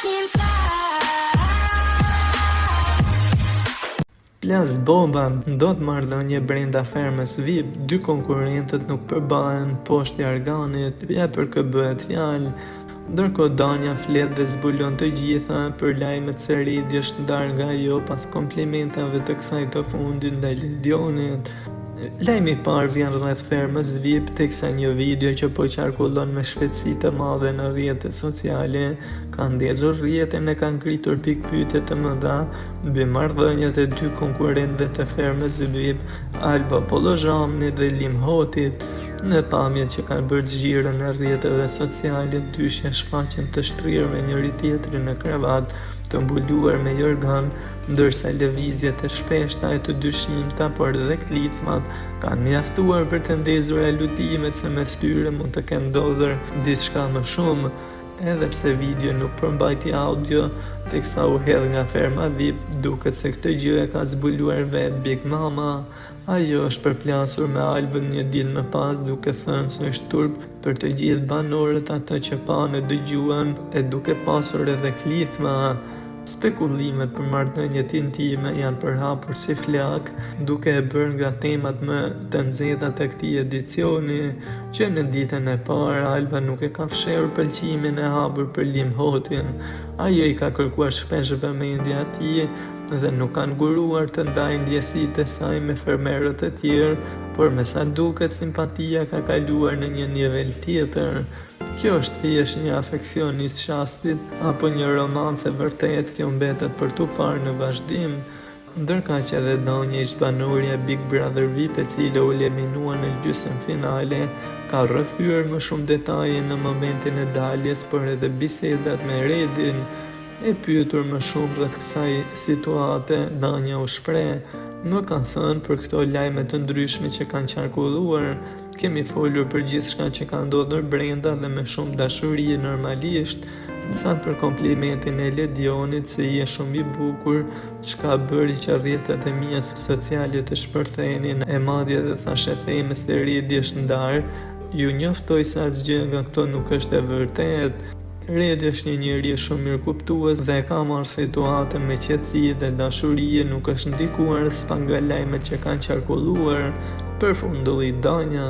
can fly. Plas bomba, ndodh marrëdhënie brenda fermës VIP, dy konkurrentët nuk përbahen poshtë jarganit, për kë bëhet fjalë. Ndërkohë Danja flet dhe zbulon të gjitha për lajmet se Redi është ndarë nga ajo pas komplimentave të kësaj të fundit ndaj Ledionit. Lajmi i parë vjen rreth fermës VIP, teksa një video që po qarkullon me shpejtësi të madhe në rrjetet sociale ka ndezur rrjetin e ka ngritur pikpyetje të mëdha mbi marrëdhëniet e dy konkurrentëve të fermës VIP, Alba Pollozhamni dhe Lim Hotit. Në pamjet që kanë bërë xhiro në rrjeteve sociale, dyshja shfaqen të shtrirë me njëri tjetrin në krevat, të mbuluar me jorgan, ndërsa lëvizjet e shpeshta e të dyshimta, por edhe klithmat, kanë mjaftuar për të ndezur aludimet se mes tyre mund të kenë ndodhur diçka më shumë. Edhe pse video nuk përmbajti audio, teksa u hedh nga ferma VIP, duket se këtë gjë e ka zbuluar vetë Big Mama. Ajo është përplasur me Albën një ditë më pas, duke thënë se është turp për të gjithë banorët atë që panë e dëgjuan, e duke pasur edhe klithma. Spekullimet për marrëdhëniet intime janë përhapur si flak, duke e bërë nga temat më të nxehta të këtij edicioni, që në ditën e parë Alba nuk e ka fshehur pëlqimin e hapur për Lim Hotin. Ajo i ka kërkuar shpesh vëmendje atij dhe nuk kanë nguruar të ndajnë ndjesitë e saj me fermerët e tjerë, por me sa duket simpatia ka kaluar në një nivel tjetër. Kjo është thjesht një afeksion i shastit apo një romancë e vërtet, kjo mbetet për tu parë në vazhdim. Ndërka që edhe Danja ishte banorja Big Brother VIP, e cila u eliminua në gjysmë finale, ka rrëfyer më shumë detaje në momentin e daljes, por edhe bisedat me Redin. E pyetur më shumë rreth kësaj situate, Danja u shpreh: "Më kanë thënë për këto lajme të ndryshme që kanë qarkulluar, kemi folur për gjithçka që ka ndodhur brenda dhe me shumë dashuri normalisht, sa për komplimentin e Ledionit se je shumë i bukur, çka bëri që rrjetet e mia sociale të shpërthenin, e madje dhe thashe se ime se Redi është ndarë, ju njoftoj se asgjë nga këto nuk është e vërtet." Redi është një njeri shumë mirëkuptues dhe ka marrë situatën me qetësi dhe dashuri, nuk është ndikuar s'pa nga lajmet që kanë qarkulluar, përfundoi Danja.